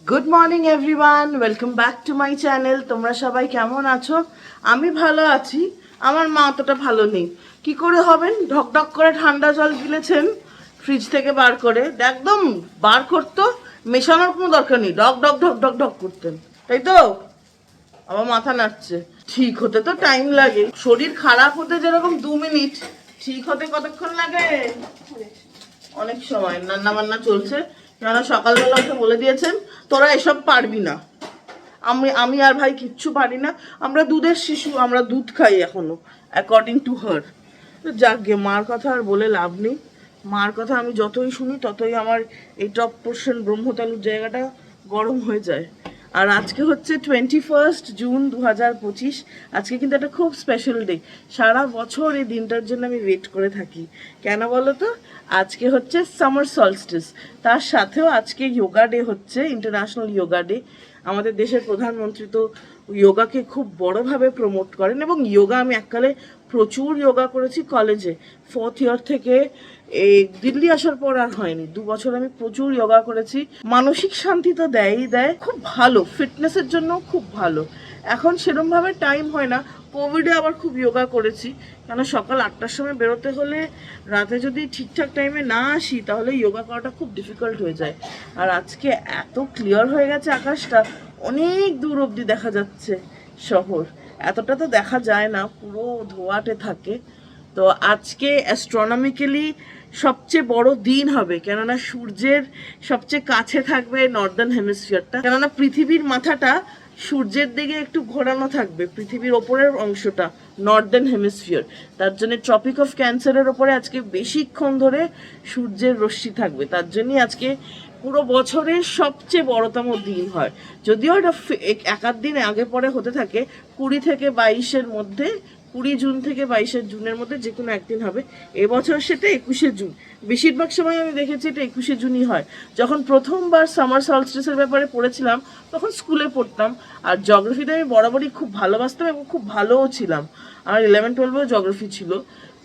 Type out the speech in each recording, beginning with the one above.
Good morning everyone, welcome back to my channel. তোমরা সবাই কেমন আছো? আমি ভালো আছি। আমার মা অতটা ভালো নেই। কি করে হবেন? ঢকঢক করে ঠান্ডা জল গিলেছেন ফ্রিজ থেকে বার করে, একদম বার করতো, মেশানোর কোনো দরকার নেই, ডক ডক ঢক ঢক ঢক করতেন, তাই তো? আবার মাথা নাড়ছে। ঠিক হতে তো টাইম লাগে। শরীর খারাপ হতে যেরকম 2 মিনিট, ঠিক হতে কতক্ষণ লাগে? অনেক সময়। রান্না বান্না চলছে, কেন সকালবেলা ওকে বলে দিয়েছেন তোরা এসব পারবি না। আমি আর ভাই কিচ্ছু পারি না, আমরা দুধের শিশু, আমরা দুধ খাই এখনো, অ্যাকর্ডিং টু হার। যাক গে, মার কথা আর বলে লাভ নেই। মার কথা আমি যতই শুনি ততই আমার এই টপ পোর্শন ব্রহ্মতালুর জায়গাটা গরম হয়ে যায়। আর আজকে হচ্ছে 21 জুন 2025। আজকে কিন্তু একটা খুব স্পেশাল ডে। সারা বছর এই দিনটার জন্য আমি ওয়েট করে থাকি। কেন বলো তো? আজকে হচ্ছে সামার সলস্টিস, তার সাথেও আজকে যোগা ডে হচ্ছে, ইন্টারন্যাশনাল যোগা ডে। আমাদের দেশের প্রধানমন্ত্রী তো যোগাকে খুব বড়োভাবে প্রমোট করেন, এবং যোগা আমি এককালে প্রচুর যোগা করেছি কলেজে। 4th ইয়ার থেকে এই দিল্লি আসার পর আর হয়নি, 2 বছর আমি প্রচুর যোগা করেছি। মানসিক শান্তি তো দেয়ই দেয়, খুব ভালো, ফিটনেসের জন্য খুব ভালো। এখন সেরমভাবে টাইম হয় না। কোভিডে আবার খুব যোগা করেছি, কেন সকাল 8টার সময় বেরোতে হলে রাতে যদি ঠিকঠাক টাইমে না আসি তাহলে যোগা করাটা খুব ডিফিকাল্ট হয়ে যায়। আর আজকে এত ক্লিয়ার হয়ে গেছে আকাশটা, অনেক দূর অবধি দেখা যাচ্ছে শহর। এতটা তো দেখা যায় না, পুরো ধোঁয়াটে থাকে। তো আজকে অ্যাস্ট্রোনমিক্যালি সবচেয়ে বড় দিন হবে, কেননা সূর্যের সবচেয়ে কাছে থাকবে নর্দার্ন হেমিসফিয়ারটা, কেননা পৃথিবীর মাথাটা সূর্যের দিকে একটু ঘোরানো থাকবে, পৃথিবীর ওপরের অংশটা নর্দার্ন হেমিসফিয়ার। তার জন্য ট্রপিক অফ ক্যান্সারের ওপরে আজকে বেশিক্ষণ ধরে সূর্যের রশ্মি থাকবে, তার জন্যই আজকে পুরো বছরের সবচেয়ে বড়তম দিন হয়। যদিও এটা এক দিন আগে পরে হতে থাকে, 20 থেকে 22-এর মধ্যে, 20 জুন থেকে 22 জুনের মধ্যে যে কোনো একদিন হবে। এবছর সেটা 21 জুন। বেশিরভাগ সময় আমি দেখেছি এটা 21 জুনই হয়। যখন প্রথমবার সামার সলস্টিসের ব্যাপারে পড়েছিলাম তখন স্কুলে পড়তাম, আর জিওগ্রাফিতে আমি বরাবরই খুব ভালোবাসতাম এবং খুব ভালোও ছিলাম। আমার 11-12-এও জিওগ্রাফি ছিল।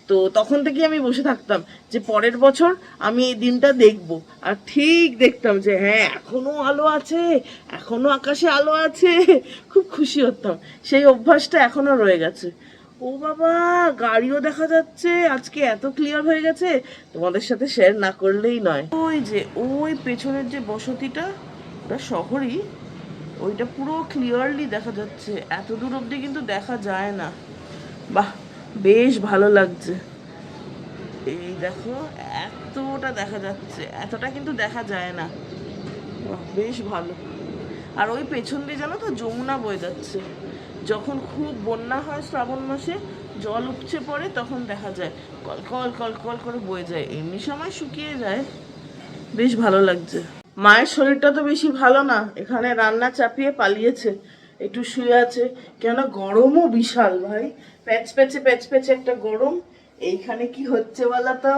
তো তখন থেকে আমি বসে থাকতাম যে পরের বছর আমি এই দিনটা দেখব। আর ঠিক দেখতাম যে হ্যাঁ, এখনো আলো আছে, এখনো আকাশে আলো আছে, খুব খুশি হতাম। সেই অভ্যাসটা এখনো রয়ে গেছে। ও বাবা, গাড়িও দেখা যাচ্ছে, আজকে এত ক্লিয়ার হয়ে গেছে, তোমাদের সাথে শেয়ার না করলেই নয়। ওই যে ওই পেছনের যে বসতিটা, ওটা শহরই, ওইটা পুরো ক্লিয়ারলি দেখা যাচ্ছে, এত দূর অবধি কিন্তু দেখা যায় না। বাহ, বেশ ভালো লাগছে। এই দেখো, এতটা দেখা যাচ্ছে, এতটা কিন্তু দেখা যায় না। বাহ, বেশ ভালো। আর ওই পেছন দিয়ে জানো তো যমুনা বয়ে যাচ্ছে। যখন খুব বন্যা হয় শ্রাবণ মাসে, জল উপচে পড়ে, তখন দেখা যায় কল কল কল কল করে বয়ে যায়, এমনি সময় শুকিয়ে যায়। বেশ ভালো লাগছে। মায়ের শরীরটা তো বেশি ভালো না, এখানে রান্না চাপিয়ে পালিয়েছে, একটু শুয়ে আছে। কেন, গরমও বিশাল ভাই, প্যাচ প্যাচে প্যাচ প্যাচে একটা গরম। এইখানে কি হচ্ছে বলা তো,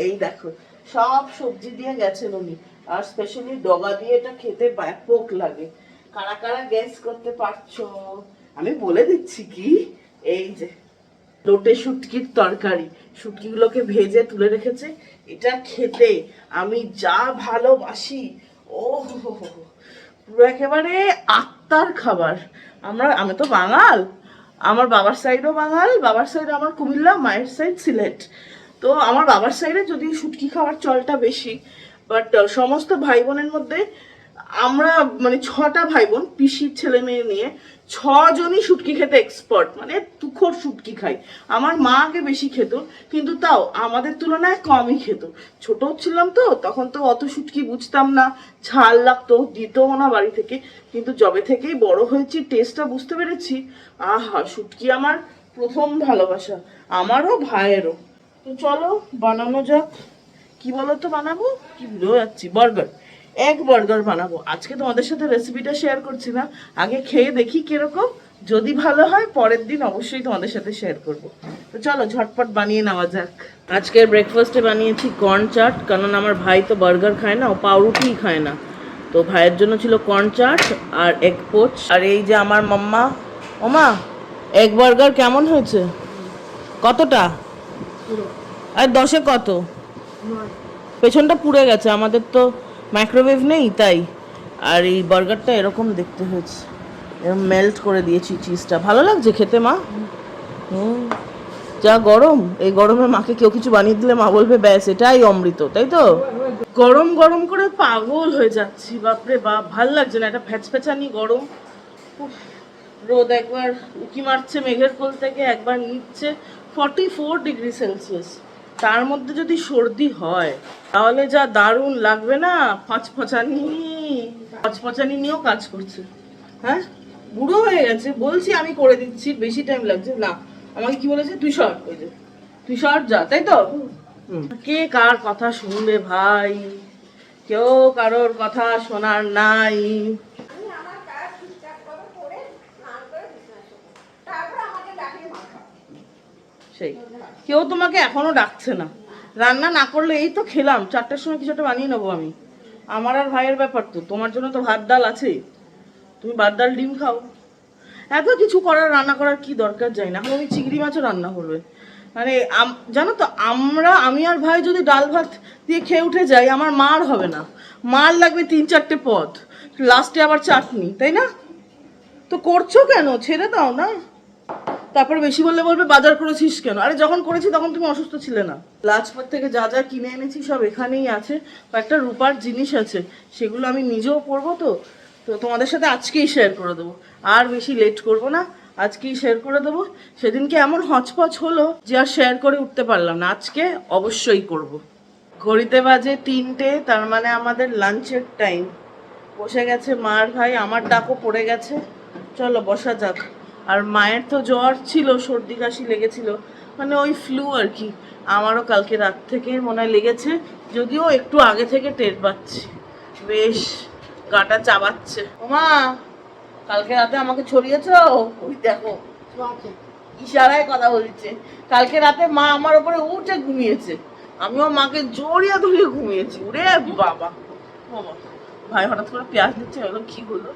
এই দেখো সব সবজি দিয়ে গেছেন উনি, আর স্পেশালি ডগা দিয়ে এটা খেতে ব্যাপক লাগে। কারা কারা গ্যাস করতে পারছো? আমি বলে দিচ্ছি কি, এই যে লোটে শুটকির তরকারি, শুটকিগুলোকে ভেজে তুলে রেখেছে। এটা খেতে আমি যা ভালোবাসি, ও পুরো একেবারে আত্মার খাবার। আমি তো বাঙাল, আমার বাবার সাইডও বাঙাল, বাবার সাইড আমার কুমিল্লা, মায়ের সাইড সিলেট। তো আমার বাবার সাইডে যদি শুটকি খাওয়ার চলটা বেশি, বাট সমস্ত ভাই বোনের মধ্যে আমরা মানে 6টা ভাই বোন, পিসির ছেলে মেয়ে নিয়ে 6জনই শুটকি খেতে এক্সপার্ট, মানে তুখোর শুটকি খাই। আমার মা আগে বেশি খেত, কিন্তু তাও আমাদের তুলনায় কমই খেত। ছোট ছিলাম তো, তখন তো অত শুটকি বুঝতাম না, ঝাল লাগতো, দিতও না বাড়ি থেকে। কিন্তু যবে থেকেই বড় হয়েছি, টেস্টটা বুঝতে পেরেছি। আহা, শুটকি আমার প্রথম ভালোবাসা, আমারও ভাইয়েরও। তো চলো বানানো যাক। কি বলো তো বানাবো, কি ভুলে যাচ্ছি, বার্গার, এগ বার্গার বানাবো আজকে। তোমাদের সাথে রেসিপিটা শেয়ার করছি না, আগে খেয়ে দেখি কিরকম। যদি ভালো হয় পরের দিন অবশ্যই তোমাদের সাথে শেয়ার করব। তো চলো ঝটপট বানিয়ে নেওয়া যাক। আজকের ব্রেকফাস্টে বানিয়েছি কর্ন চাট, কারণ আমার ভাই তো বার্গার খায় না, ও পাউরুটিই খায় না। তো ভাইয়ের জন্য ছিল কর্ন চাট আর এগ পোচ। আর এই যে আমার মাম্মা, ওমা এগ বার্গার কেমন হয়েছে? কতটা? আর 10-এ কত? পেছনটা পুড়ে গেছে, আমাদের তো মাইক্রোওয়েভ নেই, তাই আর এই বার্গারটা এরকম দেখতে হয়েছে, এরকম মেল্ট করে দিয়েছি চিজটা। ভালো লাগছে খেতে মা? যা গরম, এই গরমে মাকে কেউ কিছু বানিয়ে দিলে মা বলবে ব্যাস এটাই অমৃত, তাই তো? গরম গরম করে পাগল হয়ে যাচ্ছি, বাপরে বাপ, ভাল লাগছে না, এটা ফ্যাচফ্যাচানি গরম। রোদ একবার উঁকি মারছে মেঘের কোল থেকে, একবার নিচ্ছে। 44°C, তার মধ্যে যদি সর্দি হয় তাহলে যা দারুণ লাগবে না। ফচফচানি নিয়েও কাজ করছে। হ্যাঁ, বুড়ো হয়ে গেছে, বলছি আমি করে দিচ্ছি, বেশি টাইম লাগছে না। আমাকে কি বলেছে, তুই সর, ওই যে তুই সর যা, তাই তো? কে কার কথা শুনবে ভাই, কেউ কারোর কথা শোনার নাই। সেই কেউ তোমাকে এখনো ডাকছে না, রান্না না করলে এই তো খেলাম 4টার সময় কিছু একটা বানিয়ে নেবো আমি। আমার আর ভাইয়ের ব্যাপার তো, তোমার জন্য তো ভাত ডাল আছে, তুমি ভাত ডাল ডিম খাও। এত কিছু করার, রান্না করার কি দরকার যায় না। এখন আমি চিংড়ি মাছও রান্না করবে, মানে জানো তো, আমি আর ভাই যদি ডাল ভাত দিয়ে খেয়ে উঠে যাই, আমার মার হবে না, মার লাগবে 3-4টে পদ, লাস্টে আবার চাটনি, তাই না? তো করছো কেন, ছেড়ে দাও না। তারপর বেশি বললে বলবে বাজার করেছিস কেন। আরে যখন করেছি তখন তুমি অসুস্থ ছিলে না। লাজপাত থেকে যা যা কিনে এনেছি সব এখানেই আছে, কয়েকটা রূপার জিনিস আছে, সেগুলো আমি নিজেও পরবো, তো তো তোমাদের সাথে আজকেই শেয়ার করে দেবো। আর বেশি লেট করব না, আজকেই শেয়ার করে দেবো। সেদিনকে এমন হচপচ হলো যে আর শেয়ার করে উঠতে পারলাম না, আজকে অবশ্যই করব। ঘড়িতে বাজে 3টে, তার মানে আমাদের লাঞ্চের টাইম। বসে গেছে মার ভাই, আমার ডাকও পড়ে গেছে, চলো বসা যাক। আর মায়ের তো জ্বর ছিল, সর্দি কাশি লেগেছিল, মানে ওই ফ্লু আর কি। আমারও কালকে রাত থেকে মনে হয় লেগেছে, যদিও একটু আগে থেকে টের পাচ্ছি, বেশ গাটা চাবাচ্ছে। ওমা, কালকে রাতে আমাকে ছড়িয়েছ, ওই দেখো ইশারায় কথা বলছে। কালকে রাতে মা আমার উপরে উঠে ঘুমিয়েছে, আমিও মাকে জড়িয়ে ধরিয়ে ঘুমিয়েছি। উরে বাবা, ভাই হঠাৎ করে পেঁয়াজ দিচ্ছে, এগুলো কি হলো?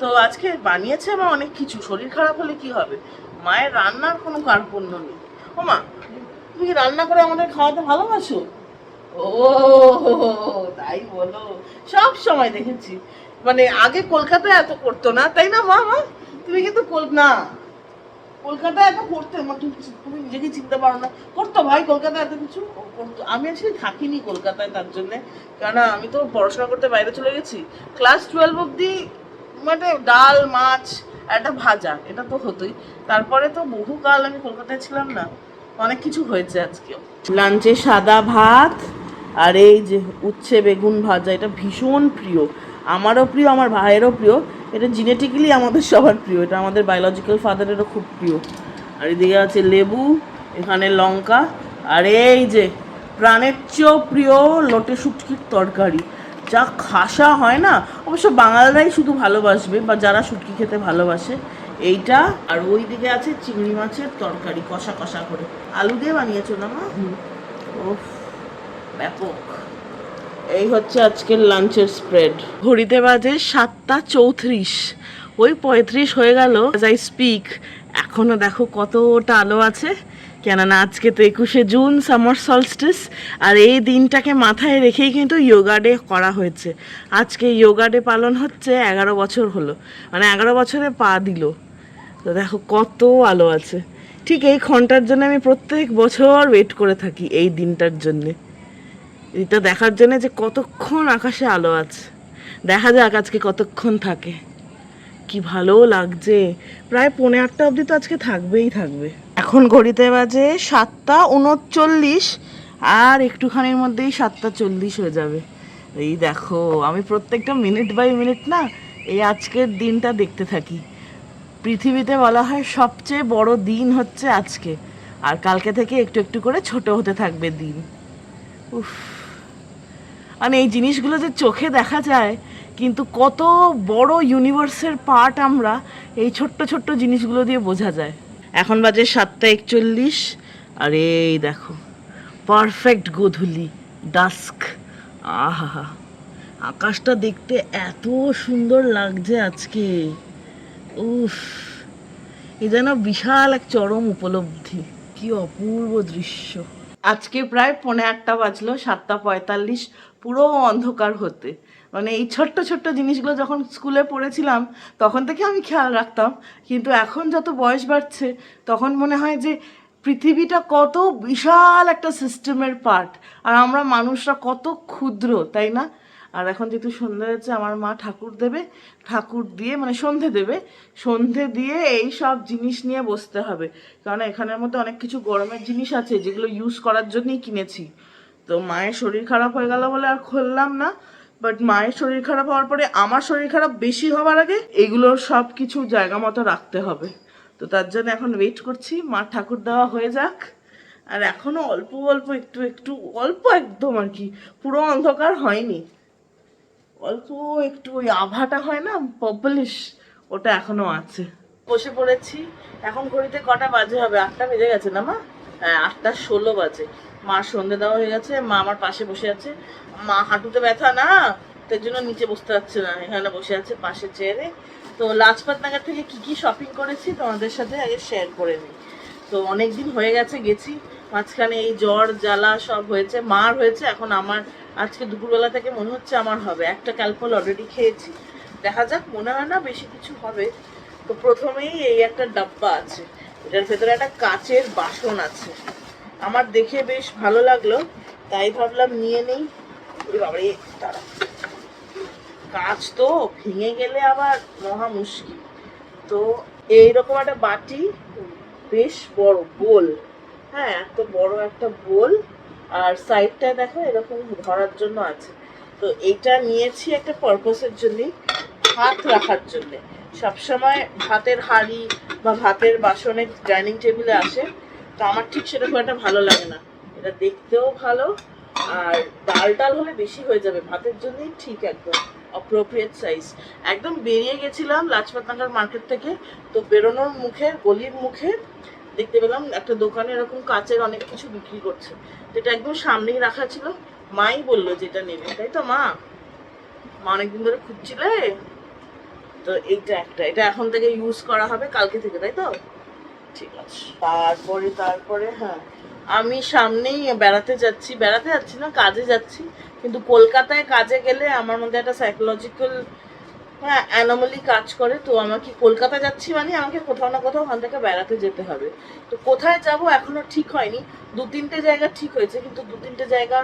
তো আজকে বানিয়েছে মা অনেক কিছু, শরীর খারাপ হলে কি হবে, মায়ের রান্নার কোনো কার্পণ্য নেই। ও মা, তুমি কি রান্না করে আমাদের খাওয়াতে ভালোবাসো? ও তাই বলো, সব সময় দেখেছি, মানে আগে কলকাতায় এত করতো না, তাই না মা? তুমি কিন্তু না, কলকাতায় এত করতে, তুমি নিজেকে চিনতে পারো না। করতো ভাই কলকাতায় এত কিছু করতো, আমি আসলে থাকিনি কলকাতায় তার জন্যে, কেন আমি তো পড়াশোনা করতে বাইরে চলে গেছি। ক্লাস 12 অব্দি মানে ডাল মাছ একটা ভাজা, এটা তো হতোই। তারপরে তো বহুকাল আমি কলকাতায় ছিলাম না, অনেক কিছু হয়েছে। আজকেও লাঞ্চে সাদা ভাত আর এই যে উচ্ছে বেগুন ভাজা, এটা ভীষণ প্রিয়, আমারও প্রিয়, আমার ভাইয়েরও প্রিয়। এটা জেনেটিক্যালি আমাদের সবার প্রিয়, এটা আমাদের বায়োলজিক্যাল ফাদারেরও খুব প্রিয়। আর এদিকে আছে লেবু, এখানে লঙ্কা, আর এই যে প্রাণের চেয়েও প্রিয় লোটে শুটকির তরকারি, যা খাসা হয় না। অবশ্য বাঙালরাই শুধু ভালোবাসবে, বা যারা শুটকি খেতে ভালোবাসে এইটা। আর ওই দিকে আছে চিংড়ি মাছের তরকারি, কষা কষা করে, আলু দিয়ে বানিয়েছো না মা? ওফ, ব্যাপক। এই হচ্ছে আজকের লাঞ্চের স্প্রেড। ঘড়িতে বাজে 7টা 34, ওই 35 হয়ে গেল অ্যাজ আই স্পিক। এখনো দেখো কতটা আলো আছে, কেননা আজকে তো 21শে জুন, সামার সলস্টিস। আর এই দিনটাকে মাথায় রেখেই কিন্তু যোগা ডে করা হয়েছে। আজকে যোগা ডে পালন হচ্ছে, 11 বছর হলো, মানে 11 বছরে পা দিল। তো দেখো কত আলো আছে। ঠিক এই ক্ষণটার জন্য আমি প্রত্যেক বছর ওয়েট করে থাকি, এই দিনটার জন্যে, এটা দেখার জন্য যে কতক্ষণ আকাশে আলো আছে। দেখা যাক আজকে কতক্ষণ থাকে, কি ভালো লাগছে। প্রায় 8:45 অবধি তো আজকে থাকবেই থাকবে। এখন ঘড়িতে বাজে 7টা 39, আর একটুখানির মধ্যেই 7টা 40 হয়ে যাবে। এই দেখো, আমি প্রত্যেকটা মিনিট বাই মিনিট না এই আজকের দিনটা দেখতে থাকি। পৃথিবীতে বলা হয় সবচেয়ে বড় দিন হচ্ছে আজকে, আর কালকে থেকে একটু একটু করে ছোট হতে থাকবে দিন। উফ, মানে এই জিনিসগুলো যে চোখে দেখা যায়, কিন্তু কত বড় ইউনিভার্সের পার্ট আমরা এই ছোট্ট ছোট্ট জিনিসগুলো দিয়ে বোঝা যায়। এখন বাজে 7টা 41, আর এই দেখো পারফেক্ট গোধূলি, ডাস্ক। আহা, আকাশটা দেখতে এত সুন্দর লাগছে আজকে। উফ, এ যেন বিশাল এক চরম উপলব্ধি, কি অপূর্ব দৃশ্য। আজকে প্রায় 8:45 বাজলো, 7টা 45, পুরো অন্ধকার হতে। মানে এই ছোট্ট ছোট্ট জিনিসগুলো যখন স্কুলে পড়েছিলাম তখন থেকে আমি খেয়াল রাখতাম, কিন্তু এখন যত বয়স বাড়ছে তখন মনে হয় যে পৃথিবীটা কত বিশাল একটা সিস্টেমের পার্ট, আর আমরা মানুষরা কত ক্ষুদ্র, তাই না? আর এখন যেহেতু সন্ধ্যে হচ্ছে, আমার মা ঠাকুর দেবে, ঠাকুর দিয়ে মানে সন্ধে দেবে, সন্ধে দিয়ে এই সব জিনিস নিয়ে বসতে হবে, কারণ এখানের মধ্যে অনেক কিছু গরমের জিনিস আছে যেগুলো ইউজ করার জন্যই কিনেছি। তো মায়ের শরীর খারাপ হয়ে গেল বলে আর খুললাম না, বাট মায়ের শরীর খারাপ হওয়ার পরে আমার শরীর খারাপ বেশি হওয়ার আগে এগুলোর সব কিছু জায়গা মতো রাখতে হবে। তো তার জন্য এখন ওয়েট করছি মা ঠাকুর দেওয়া হয়ে যাক। আর এখনো অল্প অল্প একটু একটু অল্প একদম আর কি, পুরো অন্ধকার হয়নি, অল্প একটু ওই আভাটা হয় না পার্পলিশ, ওটা এখনো আছে। বসে পড়েছি। এখন ঘড়িতে কটা বাজে হবে? 8টা বেজে গেছে না মা? হ্যাঁ, 8টা 16 বাজে। মার সন্ধে দেওয়া হয়ে গেছে, মা আমার পাশে বসে আছে। মা হাঁটুতে ব্যথা না, তার জন্য নিচে বসতে পারছে না, এখানে বসে আছে পাশে চেয়ারে। তো লাজপাত নগর থেকে কি কি শপিং করেছি তোমাদের সাথে আগে শেয়ার করে নিই। তো অনেকদিন হয়ে গেছে গেছি, মাঝখানে এই জ্বর জ্বালা সব হয়েছে, মার হয়েছে, এখন আমার আজকে দুপুরবেলা থেকে মনে হচ্ছে আমার হবে। একটা ক্যালপল অলরেডি খেয়েছি, দেখা যাক, মনে হয় না বেশি কিছু হবে। তো প্রথমেই এই একটা ডাব্বা আছে, এটার ভেতরে একটা কাচের বাসন আছে, আমার দেখে বেশ ভালো লাগলো, তাই ভাবলাম নিয়ে নেই। বাবারে তারা, কাঁচ তো ভেঙে গেলে আবার মহা মুশকিল। তো এইরকম একটা বাটি, বেশ বড় বোল, হ্যাঁ এত বড় একটা বোল, আর সাইডটায় দেখো এরকম ধরার জন্য আছে। তো এইটা নিয়েছি একটা পারপাসের জন্য, ভাত রাখার জন্যে। সবসময় ভাতের হাঁড়ি বা ভাতের বাসনে ডাইনিং টেবিলে আসে, তো আমার ঠিক সেটা খুব একটা ভালো লাগে না। এটা দেখতেও ভালো, আর ডাল ডাল হলে বেশি হয়ে যাবে, ভাতের জন্যই ঠিক একদম অ্যাপ্রোপ্রিয়েট সাইজ। একদম বেরিয়ে গেছিলাম লাজপত নগর মার্কেট থেকে, তো বেরোনোর মুখে গলির মুখে দেখতে পেলাম একটা দোকানে এরকম কাচের অনেক কিছু বিক্রি করছে, যেটা একদম সামনেই রাখা ছিল। মাই বললো যে এটা নেবে, তাই তো মা? মা অনেকদিন ধরে খুঁজছিলে, তো এইটা একটা, এটা এখন থেকে ইউজ করা হবে কালকে থেকে, তাই তো? ঠিক আছে। তারপরে হ্যাঁ, আমি সামনেই বেড়াতে যাচ্ছি না, কাজে যাচ্ছি, কিন্তু কলকাতায় কাজে গেলে আমার মধ্যে একটা সাইকোলজিক্যাল হ্যাঁ অ্যানোমালি কাজ করে। তো আমাকে কলকাতা যাচ্ছি মানে আমাকে কোথাও না কোথাও ওখান থেকে বেড়াতে যেতে হবে। তো কোথায় যাব এখনো ঠিক হয়নি, 2-3টে জায়গা ঠিক হয়েছে, কিন্তু 2-3টে জায়গা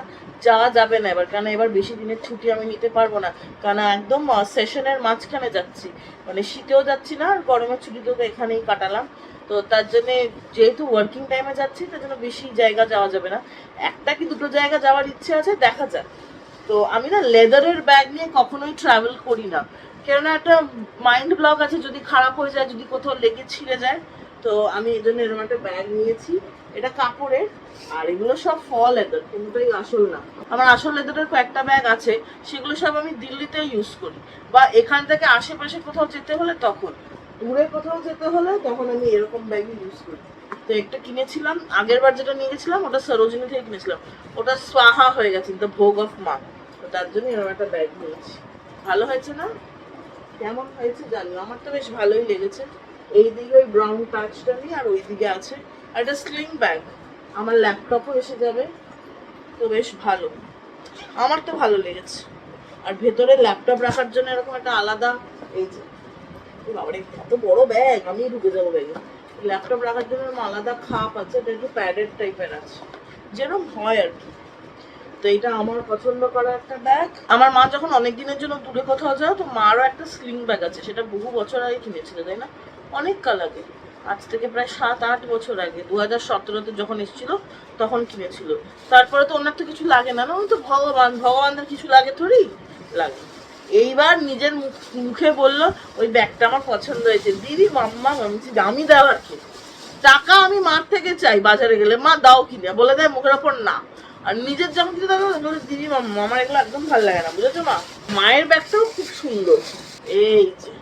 যাওয়া যাবে না এবার, কারণ এবার বেশি দিনের ছুটি আমি নিতে পারবো না, কারণ একদম সেশনের মাঝখানে যাচ্ছি, মানে শীতেও যাচ্ছি না আর গরমের ছুটিতেও তো এখানেই কাটালাম। তো তার জন্যে যেহেতু ওয়ার্কিং টাইমে যাচ্ছি, তার জন্য বেশি জায়গা যাওয়া যাবে না, একটা কি দুটো জায়গা যাওয়ার ইচ্ছে আছে, দেখা যাক। তো আমি না লেদারের ব্যাগ নিয়ে কখনোই ট্রাভেল করি না, কেননা একটা মাইন্ড ব্লক আছে, যদি খারাপ হয়ে যায়, যদি কোথাও লেগে ছিঁড়ে যায়। তো আমি এই জন্য এরকম একটা ব্যাগ নিয়েছি, এটা কাপড়ের, আর এগুলো সব ফল লেদার, কোনোটাই আসল না। আমার আসল লেদারের কয়েকটা ব্যাগ আছে, সেগুলো সব আমি দিল্লিতে ইউজ করি, বা এখান থেকে আশেপাশে কোথাও যেতে হলে, তখন দূরে কোথাও যেতে হলে তখন আমি এরকম ব্যাগই ইউজ করি। তো একটা কিনেছিলাম আগের বার, যেটা নিয়ে গেছিলাম ওটা সরোজিনী থেকে কিনেছিলাম, ওটা স্বাহা হয়ে গেছে, দ্য ভোগ অফ মা। তো তার জন্য এরকম একটা ব্যাগ নিয়েছি। ভালো হয়েছে না? কেমন হয়েছে জানি, আমার তো বেশ ভালোই লেগেছে। এই দিকে ওই ব্রাউন টাচটা নিয়ে, আর ওই দিকে আছে আর একটা স্লিং ব্যাগ, আমার ল্যাপটপও এসে যাবে, তো বেশ ভালো, আমার তো ভালো লেগেছে। আর ভেতরে ল্যাপটপ রাখার জন্য এরকম একটা আলাদা, এই যে বাবারে এত বড় ব্যাগ, আমি ঢুকে যাবো ব্যাগে। ল্যাপটপ রাখার জন্য এরকম আলাদা খাপ আছে, এটা একটু প্যাডেড টাইপের আছে, যেরকম হয় আর কি। তো এটা আমার পছন্দ করা একটা ব্যাগ। আমার মা যখন অনেক দিনের জন্য দূরে কোথাও যায়, তো মারও একটা স্লিং ব্যাগ আছে, সেটা বহু বছর আগে কিনেছিল, তাই না? অনেক কাল আগে, আজ থেকে প্রায় 7-8 বছর আগে, 2017-তে যখন এসেছিল তখন কিনেছিল। তারপরে তো ওনার তো কিছু লাগে না, না তো ভগবানদের কিছু লাগে থোড়ি লাগে। এইবার নিজের মুখে বললো ওই ব্যাগটা আমার পছন্দ হয়েছে, দিদি মাম্মা মামছি দামি দেওয়ার কি, টাকা আমি মার থেকে চাই, বাজারে গেলে মা দাও কিনে, বলে দেয় মুখের ওপর না। আর নিজের যেমন কিছু দাদা দিদি মাম্মা, আমার এগুলো একদম ভালো লাগে না, বুঝেছো মা? মায়ের ব্যাগটাও খুব সুন্দর, এই যে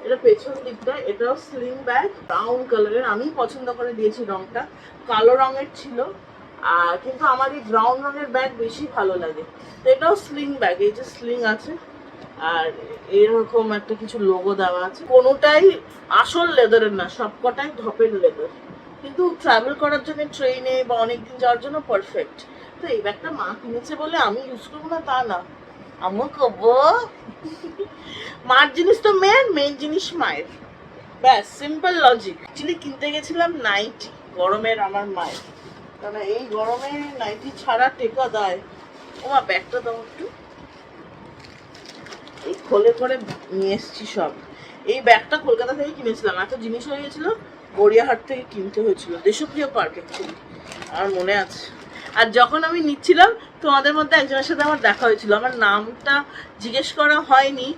এটা পেছন দিকটা, এটাও স্লিং ব্যাগ, ব্রাউন কালারের, আমি পছন্দ করে দিয়েছি রংটা, কালো রঙের ছিল, আর কিন্তু আমার এই ব্রাউন রঙের ব্যাগ বেশি ভালো লাগে। তো এটাও স্লিং ব্যাগ, এই যে স্লিং আছে, আর এরকম একটা কিছু লোগো দেওয়া আছে, কোনোটাই আসল লেদারের না, সবকটাই ধপের লেদার, কিন্তু ট্রাভেল করার জন্য ট্রেনে বা অনেকদিন যাওয়ার জন্য পারফেক্ট। তো এই ব্যাগটা মা কিনেছে বলে আমি ইউজ করবো না তা না, আমু কবো মার জিনিস তো মেয়ের, মেয়ের জিনিস মায়ের, ব্যাস সিম্পল লজিক। অ্যাকচুয়ালি কিনতে গেছিলাম নাইটি, গরমের আমার মায়ের, কারণ এই গরমে নাইটি ছাড়া টেকা দেয়। ওমা ব্যাগটা দাও একটু, এই খোলে করে নিয়ে এসছি সব। এই ব্যাগটা কলকাতা থেকে কিনেছিলাম, এত জিনিস হয়ে গেছিল, গড়িয়াহাট থেকে কিনতে হয়েছিল, দেশপ্রিয় পার্ক অ্যাকচুয়ালি, আমার মনে আছে। আর যখন আমি নিচ্ছিলাম তোমাদের মধ্যে একজনের সাথে আমার দেখা হয়েছিল, আমার নামটা জিজ্ঞেস করা হয়নি,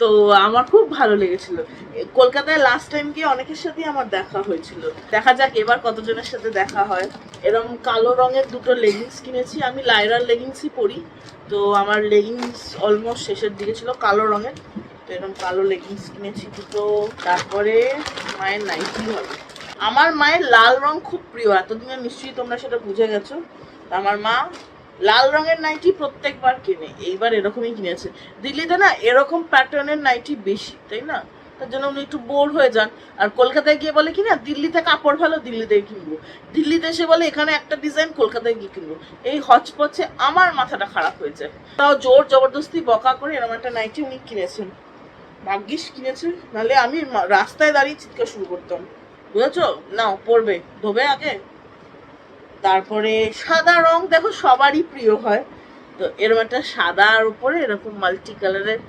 তো আমার খুব ভালো লেগেছিল। কলকাতায় লাস্ট টাইম গিয়ে অনেকের সাথেই আমার দেখা হয়েছিল, দেখা যাক এবার কতজনের সাথে দেখা হয়। এরকম কালো রঙের দুটো লেগিংস কিনেছি, আমি লাইরার লেগিংসই পরি, তো আমার লেগিংস অলমোস্ট শেষের দিকে ছিল কালো রঙের, তো এরকম কালো লেগিংস কিনেছি দুটো। তারপরে মায়ের নাইটি হবে, আমার মায়ের লাল রং খুব প্রিয়, এতদিনে নিশ্চয়ই তোমরা সেটা বুঝে গেছো। আমার মা লাল রঙের নাইটি প্রত্যেকবার কেনে, এইবার এরকমই কিনেছে। দিল্লিতে না এরকম প্যাটার্নের নাইটি বেশি, তাই না, তার জন্য উনি একটু বোর হয়ে যান। আর কলকাতায় গিয়ে বলে কি না দিল্লিতে কাপড় ভালো, দিল্লিতে কিনবো, দিল্লিতে এসে বলে এখানে একটা ডিজাইন, কলকাতায় গিয়ে কিনবো। এই হচপচে আমার মাথাটা খারাপ হয়ে যায়। তাও জোর জবরদস্তি বকা করে এরকম একটা নাইটি উনি কিনেছেন, ভাগ্যিস কিনেছে, নাহলে আমি রাস্তায় দাঁড়িয়ে চিৎকার শুরু করতাম, বুঝেছো। নাও পরবে, ধোবে আগে। তারপরে সাদা রং দেখো সবারই প্রিয় হয়, তো এরকম একটা সাদার উপরে এরকম মাল্টি কালারের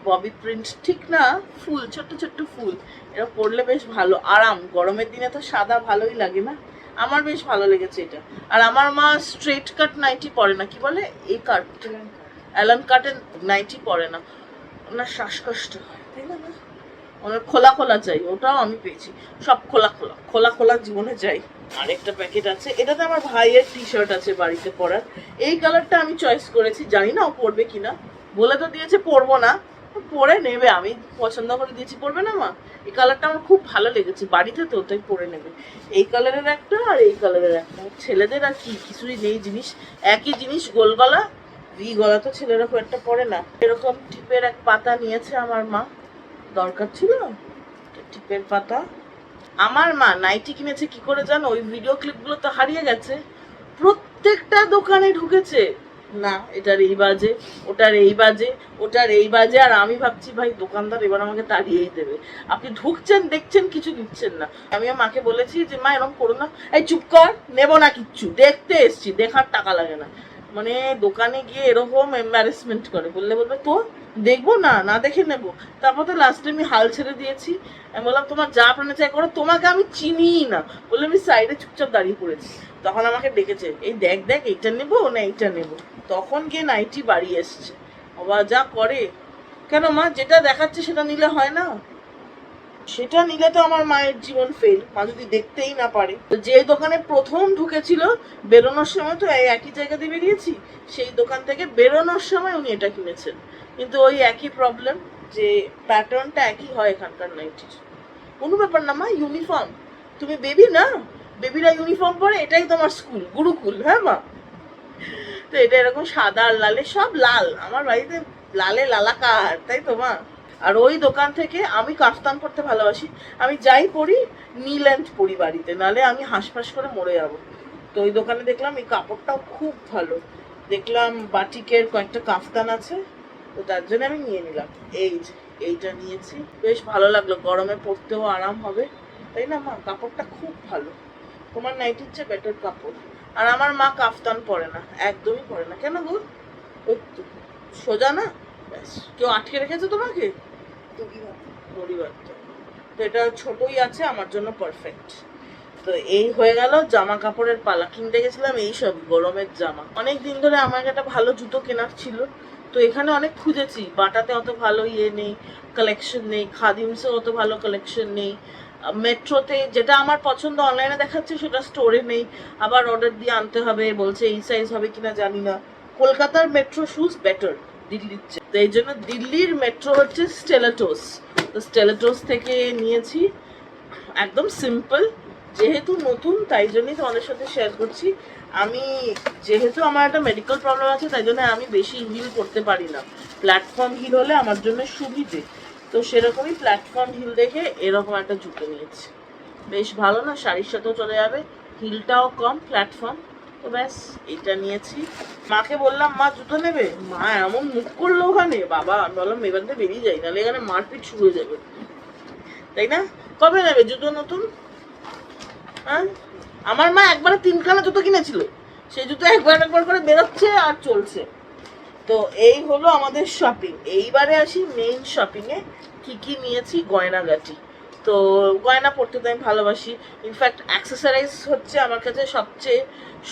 ববি প্রিন্ট, ঠিক না, ফুল, ছোট্ট ছোট্ট ফুল, এরা পরলে বেশ ভালো, আরাম। গরমের দিনে তো সাদা ভালোই লাগে না, আমার বেশ ভালো লেগেছে এটা। আর আমার মা স্ট্রেট কাট নাইটি পরে না, কি বলে এই কাট, অ্যালান কাটের নাইটি পরে না, ওনার শ্বাসকষ্ট হয়, তাই না, ওনার খোলা খোলা চাই, ওটাও আমি পেয়েছি, সব খোলা খোলা খোলা খোলা জীবনে চাই। আরেকটা প্যাকেট আছে, এটাতে আমার ভাইয়ের টি শার্ট আছে বাড়িতে পরার, এই কালারটা আমি চয়েস করেছি, জানি না ও পরবে কিনা, বলে তো দিয়েছে পরবো না, পরে নেবে, আমি পছন্দ করে দিয়েছি, পরবে না মা, এই কালারটা আমার খুব ভালো লেগেছে বাড়িতে, তো তাই পরে নেবে। এই কালারের একটা আর এই কালারের একটা, ছেলেদের আর কি কিছুই নেই জিনিস, একই জিনিস, গোল গলা, ভি গলা তো ছেলেরা খুব একটা পরে না। এরকম টিপের এক পাতা নিয়েছে আমার মা, দরকার ছিল টিপের পাতা। আমার মা নাইটি কিনেছে কি করে জানো, ওই ভিডিও ক্লিপগুলো তো হারিয়ে গেছে, প্রত্যেকটা দোকানে ঢুকেছে, না এটার এই বাজে, ওটার এই বাজে, ওটার এই বাজে, আর আমি ভাবছি ভাই দোকানদার এবার আমাকে তাড়িয়েই দেবে, আপনি ঢুকছেন দেখছেন কিছু দিচ্ছেন না। আমি মাকে বলেছি যে মা এরকম করো না, এই চুপ কর, নেবো না কিচ্ছু, দেখতে এসছি, দেখার টাকা লাগে না, মানে দোকানে গিয়ে এরকম এম্বারেসমেন্ট করে, বললে বলবে তো দেখবো না, না দেখে নেবো। তারপর তো লাস্টে আমি হাল ছেড়ে দিয়েছি, আমি বললাম তোমার যা প্রাণে চাই করো, তোমাকে আমি চিনিই না, বলে আমি সাইডে চুপচাপ দাঁড়িয়ে পড়েছি। তখন আমাকে ডেকেছে, এই দেখ দেখ এইটা নেবো না এইটা নেবো, তখন গিয়ে নাইটি বাড়ি এসছে। বাবা যা করে, কেন মা যেটা দেখাচ্ছে সেটা নিলে হয় না, সেটা নিলে তো আমার মায়ের জীবন ফেল, মা যদি দেখতেই না পারে। যে দোকানে প্রথম ঢুকেছিল বেরোনোর সময় তো একই জায়গাতে বেরিয়েছি, সেই দোকান থেকে বেরোনোর সময় উনি এটা কিনেছেন, কিন্তু ওই একই প্রবলেম যে প্যাটার্নটা একই হয় এখানকার নাইটির। কোনো ব্যাপার না মা, ইউনিফর্ম, তুমি বেবি না, বেবিরা ইউনিফর্ম পরে, এটাই তোমার স্কুল, গুরুকুল, হ্যাঁ মা। তো এটা এরকম সাদা আর লালে, সব লাল, আমার বাড়িতে লালে লালাকার, তাই তো মা। আর ওই দোকান থেকে আমি কাফতান পরতে ভালোবাসি, আমি যাই পরি নি লেন্থ পরি বাড়িতে, নালে আমি হাঁসফাঁস করে মরে যাবো। তো ওই দোকানে দেখলাম এই কাপড়টাও খুব ভালো, দেখলাম বাটিকের কয়েকটা কাফতান আছে, তো তার জন্য আমি নিয়ে নিলাম। এই যে এইটা নিয়েছি, বেশ ভালো লাগলো, গরমে পরতেও আরাম হবে, তাই না মা, কাপড়টা খুব ভালো, তোমার নাইটির চেয়ে বেটার কাপড়। আর আমার মা কাফতান পরে না, একদমই পরে না, কেন গো, ওই তো সোজা না, ব্যাস, কেউ আটকে রেখেছে তোমাকে, তো এটা ছোটই আছে, আমার জন্য পারফেক্ট। তো এই হয়ে গেল জামা কাপড়ের পালা, কিনতে গেছিলাম এইসব গরমের জামা। অনেক দিন ধরে আমার একটা ভালো জুতো কেনার ছিল, তো এখানে অনেক খুঁজেছি, বাটাতে অত ভালো ইয়ে নেই, কালেকশন নেই, খাদিমসে অত ভালো কালেকশন নেই, মেট্রোতে যেটা আমার পছন্দ অনলাইনে দেখাচ্ছে সেটা স্টোরে নেই, আবার অর্ডার দিয়ে আনতে হবে, বলছে এই সাইজ হবে কিনা জানি না। কলকাতার মেট্রো শুজ বেটার দিল্লির চেয়ে, তো এই জন্য দিল্লির মেট্রো হচ্ছে স্টেলাটোস, তো স্টেলাটোস থেকে নিয়েছি, একদম সিম্পল, যেহেতু নতুন তাই জন্যই তোমাদের সাথে শেয়ার করছি। আমি যেহেতু আমার একটা মেডিকেল প্রবলেম আছে, তাই জন্য আমি বেশি হিল করতে পারি না, প্ল্যাটফর্ম হিল হলে আমার জন্য সুবিধে, তো সেরকমই প্ল্যাটফর্ম হিল দেখে এরকম একটা জুতো নিয়েছি, বেশ ভালো না, শাড়ির সাথেও চলে যাবে, হিলটাও কম, প্ল্যাটফর্ম, তো ব্যাস এটা নিয়েছি। মাকে বললাম মা জুতো নেবে, মা এমন মুখ করলো ওখানে, বাবা আমি বললাম এবার তো বেরিয়ে যাই, নাহলে এখানে মারপিট শুরু হয়ে যাবে, তাই না? কবে নেবে জুতো নতুন? হ্যাঁ, আমার মা একবারে 3খানা জুতো কিনেছিল, সেই জুতো একবার একবার করে বেরোচ্ছে আর চলছে। তো এই হলো আমাদের শপিং। এইবারে আসি মেইন শপিং এ, কি কি নিয়েছি। গয়নাগাটি, তো গয়না পরতে তো আমি ভালোবাসি। ইনফ্যাক্ট অ্যাক্সেসরিজ হচ্ছে আমার কাছে সবচেয়ে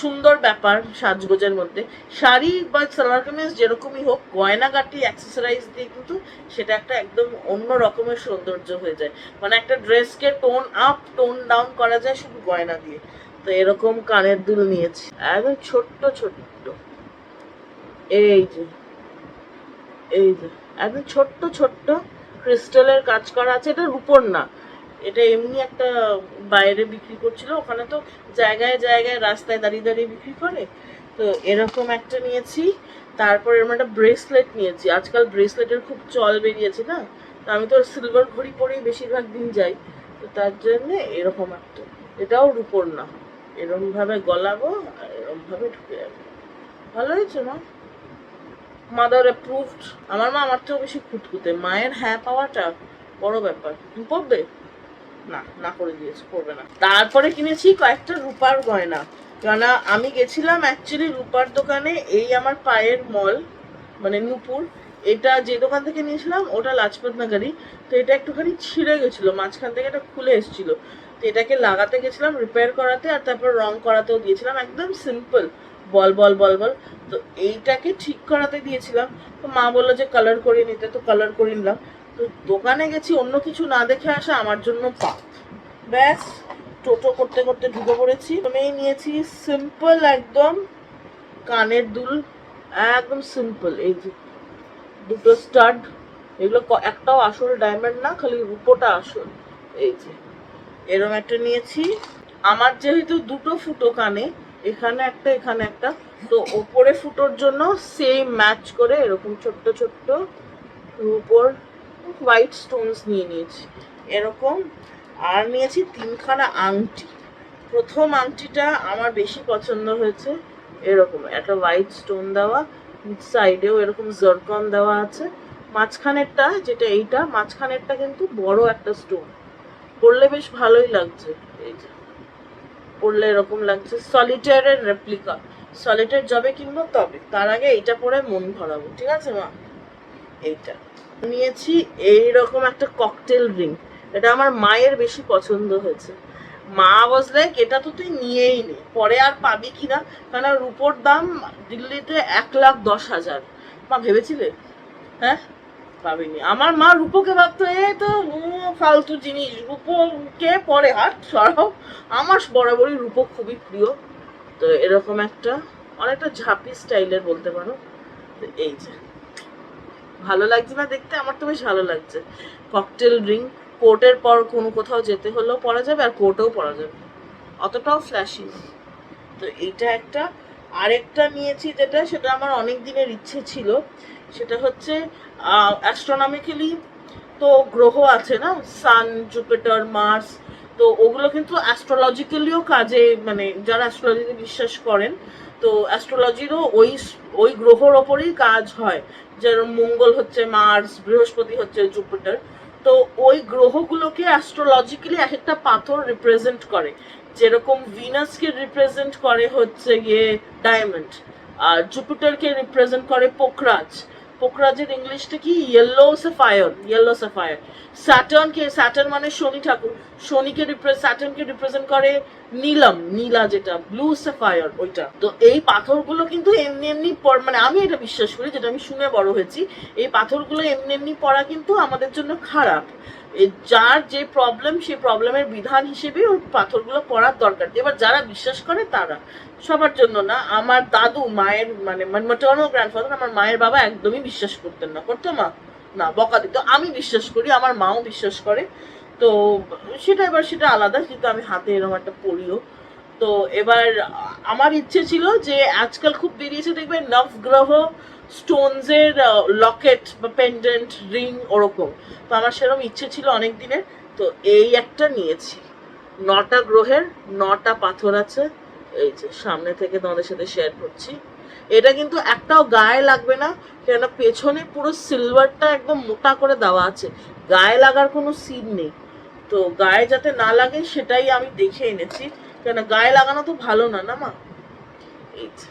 সুন্দর ব্যাপার সাজগোজের মধ্যে। শাড়ি বা সালোয়ার কামিজ যেরকমই হোক, গয়নাগাটি অ্যাক্সেসরাইজ দিয়ে কিন্তু সেটা একটা একদম অন্য রকমের সৌন্দর্য হয়ে যায়। মানে একটা ড্রেসকে টোন আপ টোন ডাউন করা যায় শুধু গয়না দিয়ে। তো এরকম কানের দুল নিয়েছি, একদম ছোট্ট ছোট্ট, এই যে এই যে একদম ছোট্ট ছোট্ট ক্রিস্টালের কাজ করা আছে। এটা রূপোর না, এটা এমনি একটা বাইরে বিক্রি করছিল, ওখানে তো জায়গায় জায়গায় রাস্তায় দাঁড়িয়ে দাঁড়িয়ে বিক্রি করে। তো এরকম একটা নিয়েছি। তারপর এরকম একটা ব্রেসলেট নিয়েছি, আজকাল ব্রেসলেটের খুব চল বেরিয়েছে না, তো আমি তো সিলভার ঘড়ি পরেই বেশিরভাগ দিন যাই, তো তার জন্যে এরকম একটা, এটাও রূপোর না, এরকম ভাবে গলাবো আর এরকম ভাবে ঢুকে যাবে। ভালো হয়েছে মা, মাদার অ্যাপ্রুভড। আমার মা আমার থেকেও বেশি খুঁতখুঁতে, মায়ের হ্যাঁ পাওয়াটা বড় ব্যাপার। তুমি পড়বে না, না করে দিয়েছে, পড়বে না। তারপরে কিনেছি কয়েকটা রূপার গয়না, কেননা আমি গেছিলাম অ্যাকচুয়ালি রূপার দোকানে, এই আমার পায়ের মল মানে নূপুর, এটা যে দোকান থেকে নিয়েছিলাম ওটা লাজপত নগরী। তো এটা একটুখানি ছিঁড়ে গেছিলো মাঝখান থেকে, এটা খুলে এসেছিল। তো এটাকে লাগাতে গেছিলাম রিপেয়ার করাতে, আর তারপর রং করাতেও দিয়েছিলাম, একদম সিম্পল বল বল বল বল। তো এইটাকে ঠিক করাতে দিয়েছিলাম, তো মা বললো যে কালার করে নিতে, তো কালার করে নিলাম। তো দোকানে গেছি অন্য কিছু না দেখে আসা আমার জন্য পাপ। ব্যাস টোটো করতে করতে ঢুকে পড়েছি। আমি নিয়েছি সিম্পল একদম কানের দুল, একদম সিম্পল, এই যে দুটো স্টাড, এগুলো একটাও আসল ডায়মন্ড না, খালি রূপোটা আসল। এই যে এরম একটা নিয়েছি। আমার যেহেতু দুটো ফুটো কানে, এখানে একটা এখানে একটা, তো ওপরে ফুটোর জন্য সেম ম্যাচ করে এরকম ছোট্ট ছোট্ট রূপোর হোয়াইট স্টোনস নিয়ে নিয়েছি এরকম। আর নিয়েছি 3খানা আংটি। প্রথম আংটিটা আমার বেশি পছন্দ হয়েছে, এরকম একটা হোয়াইট স্টোন দেওয়া, সাইডেও এরকম জর্কন দেওয়া আছে। মাঝখানেরটা যেটা এইটা, মাঝখানেরটা কিন্তু বড় একটা স্টোন, পরলে বেশ ভালোই লাগছে। এই যে পরলে এরকম লাগছে, সলিটারের রেপ্লিকা। সলিটার যাবে কিনবো তবে, তার আগে এইটা পরে মন ভরাবো, ঠিক আছে মা? এইটা নিয়েছি। এইরকম একটা ককটেল রিং, এটা আমার মায়ের বেশি পছন্দ হয়েছে। মা ওয়াজ লাইক এটা তো তুই নিয়েই নে, পরে আর পাবি কিনা, কারণ রূপোর দাম দিল্লিতে 1,10,000। মা ভেবেছিলে? হ্যাঁ, ভাবিনি। আমার মা রূপোকে ভাবতো এ তো ফালতু জিনিস, রূপোকে পরে হাট সরাও। আমার বরাবরই রূপো খুবই প্রিয়। তো এরকম একটা অনেকটা ঝাঁপি স্টাইলের বলতে পারো। তো এই যে ভালো লাগছে না দেখতে? আমার তো বেশ ভালো লাগছে। ককটেল রিং, কোটের পর কোনো কোথাও যেতে হলেও পরা যাবে, আর কোটেও পরা যাবে, অতটাও ফ্ল্যাশি না। তো এইটা একটা। আরেকটা নিয়েছি যেটা, সেটা আমার অনেক দিনের ইচ্ছে ছিল, সেটা হচ্ছে অ্যাস্ট্রোনমিক্যালি তো গ্রহ আছে না, সান, জুপিটার, মার্স, তো ওগুলো কিন্তু অ্যাস্ট্রোলজিক্যালিও কাজে, মানে যারা অ্যাস্ট্রোলজিতে বিশ্বাস করেন, তো অ্যাস্ট্রোলজিরও ওই ওই গ্রহর ওপরেই কাজ হয়। যেরকম মঙ্গল হচ্ছে মার্স, বৃহস্পতি হচ্ছে জুপিটার। তো ওই গ্রহগুলোকে অ্যাস্ট্রোলজিক্যালি এক একটা পাথর রিপ্রেজেন্ট করে। যেরকম ভিনাসকে রিপ্রেজেন্ট করে হচ্ছে গিয়ে ডায়মন্ড, আর জুপিটারকে রিপ্রেজেন্ট করে পোকরাজ। পোকরাজের ইংলিশটা কি? Yellow Sapphire, yellow Sapphire. Saturn মানে শনি ঠাকুর, স্যাটার্নকে রিপ্রেজেন্ট করে নীলম, নীলা যেটা ব্লু সাফায়ার ওইটা। তো এই পাথরগুলো কিন্তু এমনি এমনি মানে আমি এটা বিশ্বাস করি, যেটা আমি শুনে বড় হয়েছি, এই পাথরগুলো এমনি এমনি পড়া কিন্তু আমাদের জন্য খারাপ। যার যে প্রবলেম, সেই প্রবলেমের বিধান হিসেবে ওই পাথরগুলো পড়ার দরকার। এবার যারা বিশ্বাস করে তারা, সবার জন্য না। আমার দাদু, মায়ের মানে ম্যাটার্নাল গ্র্যান্ডফাদার, আমার মায়ের বাবা একদমই বিশ্বাস করতেন না, করতো মা না বকা দিত। আমি বিশ্বাস করি, আমার মাও বিশ্বাস করে, তো সেটা আলাদা, কিন্তু আমি হাতে এরকম একটা পড়িও। তো এবার আমার ইচ্ছে ছিল যে আজকাল খুব বেরিয়েছে দেখবে নবগ্রহ স্টোনসের লকেট বা পেন্ডেন্ট রিং ওরকম, তো আমার সেরকম ইচ্ছে ছিল অনেক দিনের। তো এই একটা নিয়েছি, 9টা গ্রহের 9টা পাথর আছে, এই যে সামনে থেকে তোমাদের সাথে শেয়ার করছি। এটা কিন্তু একটাও গায়ে লাগবে না, কেন পেছনে পুরো সিলভারটা একদম মোটা করে দেওয়া আছে, গায়ে লাগার কোনো সিন নেই। তো গায়ে যাতে না লাগে সেটাই আমি দেখে এনেছি, কেন গায়ে লাগানো তো ভালো না, না মা? এই যে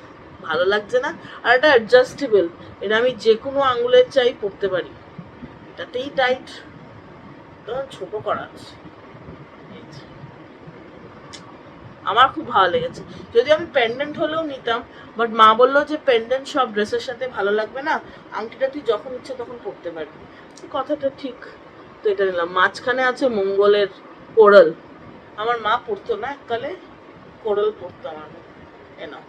ভালো লাগছে না? আর এটা অ্যাডজাস্টেবল, এটা আমি যে কোনো আঙুলের চাই পরতে পারি, এটাতেই টাইট, তখন ছোট করা আছে। আমার খুব ভালো লেগেছে, যদি আমি পেন্ডেন্ট হলেও নিতাম, বাট মা বললো যে পেন্ডেন্ট সব ড্রেসের সাথে ভালো লাগবে না, আংটিটা তুই যখন ইচ্ছে তখন পরতে পারবি। কথাটা ঠিক। তো এটা নিলাম। মাঝখানে আছে মঙ্গলের কোরাল, আমার মা পরতো না এককালে, কোরাল পরতো আমার মা। এনাও।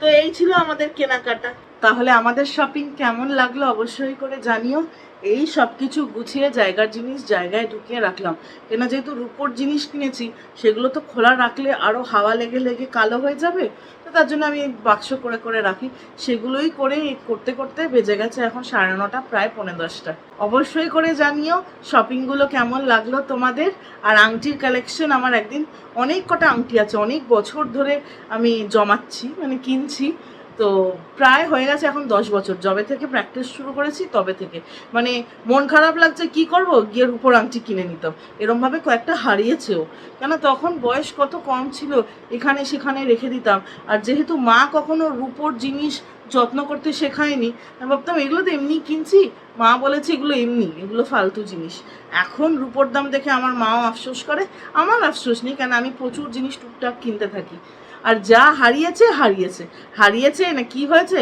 তো এই ছিল আমাদের কেনাকাটা। তাহলে আমাদের শপিং কেমন লাগলো অবশ্যই করে জানিও। এই সব কিছু গুছিয়ে জায়গার জিনিস জায়গায় ঢুকিয়ে রাখলাম, কেন যেহেতু রূপোর জিনিস কিনেছি সেগুলো তো খোলা রাখলে আরও হাওয়া লেগে লেগে কালো হয়ে যাবে, তো তার জন্য আমি বাক্স করে করে রাখি। সেগুলোই করে করতে করতে বেজে গেছে এখন 9:30, প্রায় 10:45। অবশ্যই করে জানিও শপিংগুলো কেমন লাগলো তোমাদের। আর আংটির কালেকশন আমার একদিন, অনেক কটা আংটি আছে, অনেক বছর ধরে আমি জমাচ্ছি, মানে কিনছি। তো প্রায় হয়ে গেছে এখন 10 বছর, যবে থেকে প্র্যাকটিস শুরু করেছি তবে থেকে। মানে মন খারাপ লাগছে, কি করব, গিয়ে রূপোর আংটি কিনে নিতাম। এরমভাবে কয়েকটা হারিয়েছেও, কেন তখন বয়স কত কম ছিল, এখানে সেখানে রেখে দিতাম। আর যেহেতু মা কখনো রূপোর জিনিস যত্ন করতে শেখায়নি, আমি ভাবতাম এগুলো তো এমনি কিনছি, মা বলেছে এগুলো এমনি, এগুলো ফালতু জিনিস। এখন রূপোর দাম দেখে আমার মাও আফসোস করে, আমার আফসোস নেই, কেন আমি প্রচুর জিনিস টুকটাক কিনতে থাকি। আর যা হারিয়েছে হারিয়েছে, হারিয়েছে না কি হয়েছে,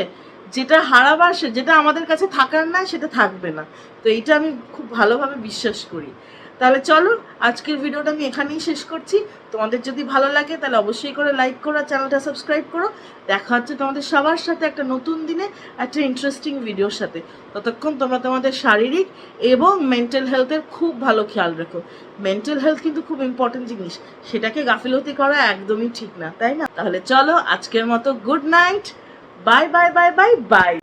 যেটা হারাবার যেটা আমাদের কাছে থাকার না সেটা থাকবে না। তো এইটা আমি খুব ভালোভাবে বিশ্বাস করি। তাহলে চলো আজকের ভিডিওটা আমি এখানেই শেষ করছি। তোমাদের যদি ভালো লাগে তাহলে অবশ্যই করে লাইক করো, চ্যানেলটা সাবস্ক্রাইব করো। দেখা হচ্ছে তোমাদের সবার সাথে একটা নতুন দিনে একটা ইন্টারেস্টিং ভিডিওর সাথে। ততক্ষণ তোমরা তোমাদের শারীরিক এবং মেন্টাল হেলথের খুব ভালো খেয়াল রেখো। মেন্টাল হেলথ কিন্তু খুব ইম্পর্টেন্ট জিনিস, সেটাকে গাফিলতি করা একদমই ঠিক না, তাই না? তাহলে চলো আজকের মতো good night, bye bye bye bye bye.